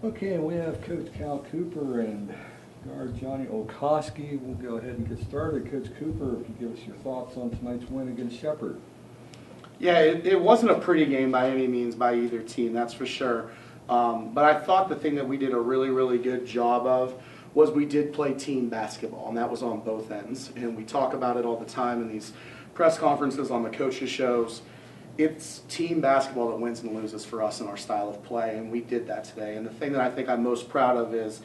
Okay, we have Coach Cal Cooper and guard Johnie Olkosky. We'll go ahead and get started. Coach Cooper, if you give us your thoughts on tonight's win against Shepherd. Yeah, it wasn't a pretty game by any means by either team, that's for sure. But I thought the thing that we did a really, really good job of was we did play team basketball, and that was on both ends. And we talk about it all the time in these press conferences, on the coaches' shows. It's team basketball that wins and loses for us in our style of play, and we did that today. And the thing that I think I'm most proud of is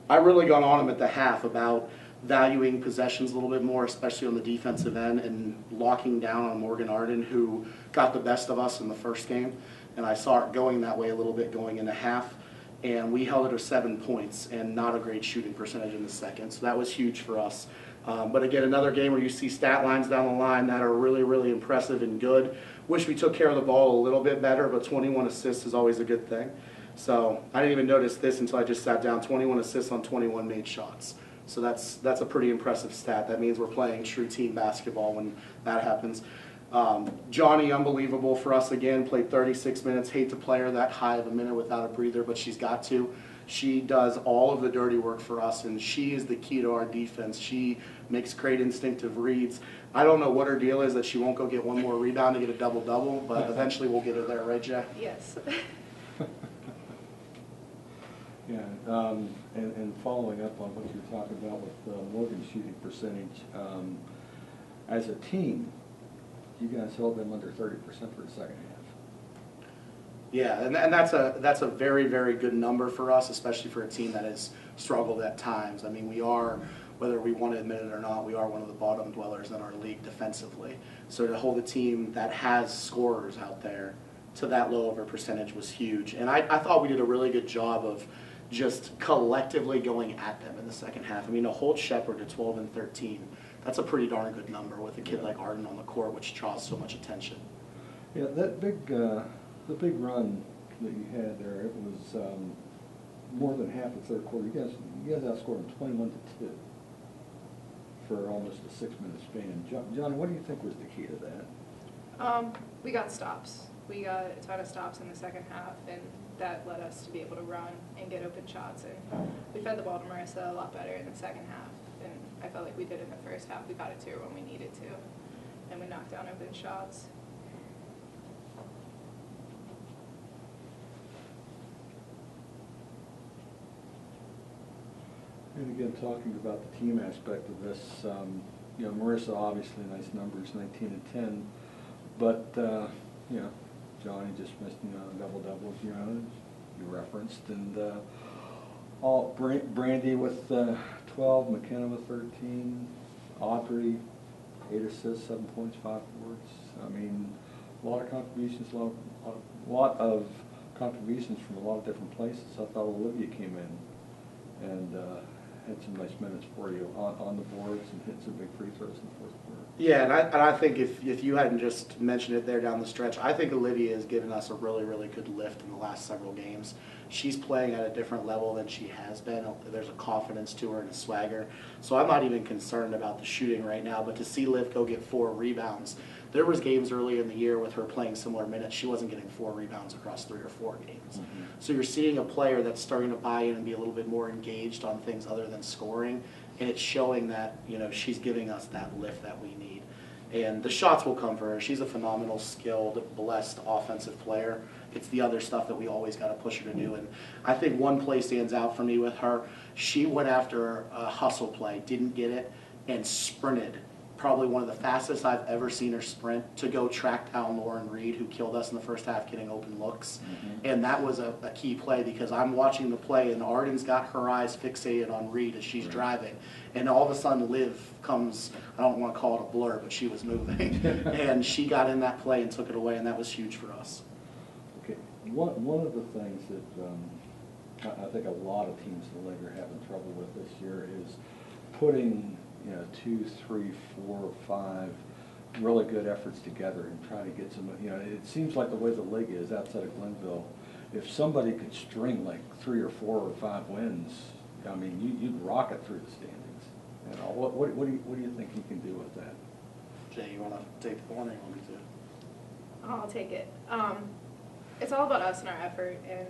I really got on him at the half about valuing possessions a little bit more, especially on the defensive end, and locking down on Morgan Arden, who got the best of us in the first game. And I saw it going that way a little bit going into half. And we held it to 7 points and not a great shooting percentage in the second. So that was huge for us. But again, another game where you see stat lines down the line that are really, really impressive and good. Wish we took care of the ball a little bit better, but 21 assists is always a good thing. So I didn't even notice this until I just sat down. 21 assists on 21 made shots. So that's a pretty impressive stat. That means we're playing true team basketball when that happens. Johnie, unbelievable for us again, played 36 minutes. Hate to play her that high of a minute without a breather, but she's got to. She does all of the dirty work for us, and she is the key to our defense. She makes great instinctive reads. I don't know what her deal is that she won't go get one more rebound to get a double-double, but eventually we'll get her there, right, Jay? Yes. Yeah, and following up on what you were talking about with Morgan's shooting percentage, as a team, you guys held them under 30% for the second half. Yeah, and that's a very, very good number for us, especially for a team that has struggled at times. I mean, we are, whether we want to admit it or not, we are one of the bottom dwellers in our league defensively. So to hold a team that has scorers out there to that low of a percentage was huge. And I thought we did a really good job of just collectively going at them in the second half. I mean, to hold Shepherd to 12 and 13, that's a pretty darn good number with a kid like Arden on the court, which draws so much attention. Yeah, that the big run that you had there, it was more than half the third quarter. You guys outscored them 21-2 for almost a 6-minute span. Johnny, what do you think was the key to that? We got stops. We got a ton of stops in the second half, and that led us to be able to run and get open shots. And we fed the ball to Marissa a lot better in the second half, and I felt like we did in the first half. We got it to her when we needed to, and we knocked down open shots. And again, talking about the team aspect of this, you know, Marissa obviously nice numbers, 19 and 10, but you know, Johnny just missed double doubles, you referenced, and Brandy with 12, McKenna with 13, Audrey 8 assists, 7 points, 5 boards. I mean, a lot of contributions, a lot of contributions from a lot of different places. I thought Olivia came in and had some nice minutes for you on the boards and hit some big free throws in the fourth quarter. Yeah, and I think if you hadn't just mentioned it there down the stretch, I think Olivia has given us a really, really good lift in the last several games. She's playing at a different level than she has been. There's a confidence to her and a swagger. So I'm not even concerned about the shooting right now, but to see Liv go get 4 rebounds, there was games early in the year with her playing similar minutes. She wasn't getting 4 rebounds across 3 or 4 games. Mm-hmm. So you're seeing a player that's starting to buy in and be a little bit more engaged on things other than scoring, and it's showing that, you know, she's giving us that lift that we need. And the shots will come for her. She's a phenomenal, skilled, blessed offensive player. It's the other stuff that we always got to push her to do. And I think one play stands out for me with her. She went after a hustle play, didn't get it, and sprinted. Probably one of the fastest I've ever seen her sprint to go track down Lauren Reed, who killed us in the first half getting open looks. Mm-hmm. And that was a key play because I'm watching the play and Arden's got her eyes fixated on Reed as she's driving. And all of a sudden Liv comes, I don't want to call it a blur, but she was moving. And she got in that play and took it away, and that was huge for us. Okay, one of the things that I think a lot of teams in the league are having trouble with this year is putting 2, 3, 4, 5 really good efforts together and trying to get some, it seems like the way the league is outside of Glenville, if somebody could string like 3 or 4 or 5 wins, I mean, you'd rocket through the standings. What do you think you can do with that? Jay, you want to take the one or you want me to? I'll take it. It's all about us and our effort, and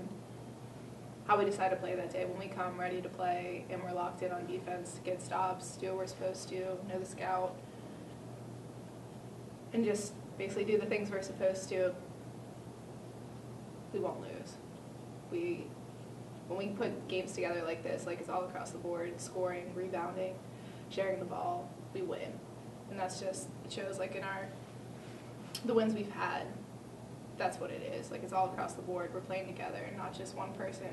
how we decide to play that day. When we come ready to play and we're locked in on defense, get stops, do what we're supposed to, know the scout, and just basically do the things we're supposed to, we won't lose. When we put games together like this, like it's all across the board, scoring, rebounding, sharing the ball, we win. And that's just, it shows like in the wins we've had, that's what it is. Like it's all across the board. We're playing together, not just one person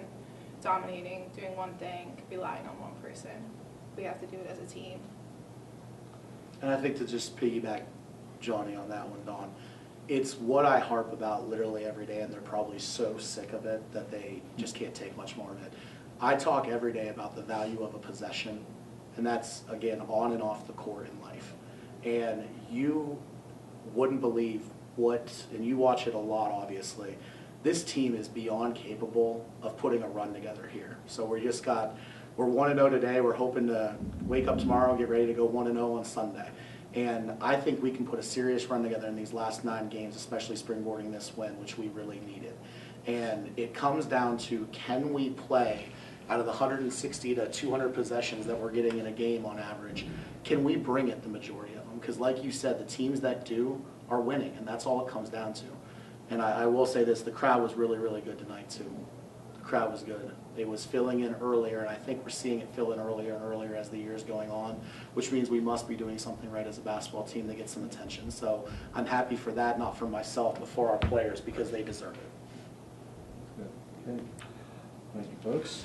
dominating, doing one thing, relying on one person. We have to do it as a team. And I think to just piggyback Johnny on that one, Dawn, it's what I harp about literally every day, and they're probably so sick of it that they just can't take much more of it. I talk every day about the value of a possession, and that's, again, on and off the court in life. And you wouldn't believe what, and you watch it a lot, obviously, this team is beyond capable of putting a run together here. So we're 1-0 today. We're hoping to wake up tomorrow and get ready to go 1-0 on Sunday. And I think we can put a serious run together in these last 9 games, especially springboarding this win, which we really needed. And it comes down to, can we play out of the 160 to 200 possessions that we're getting in a game on average, can we bring it the majority of them? Because like you said, the teams that do are winning, and that's all it comes down to. And I will say this, the crowd was really, really good tonight too. The crowd was good. It was filling in earlier, and I think we're seeing it fill in earlier and earlier as the year's going on, which means we must be doing something right as a basketball team to get some attention. So I'm happy for that, not for myself, but for our players, because they deserve it. Good. Okay. Thank you, folks.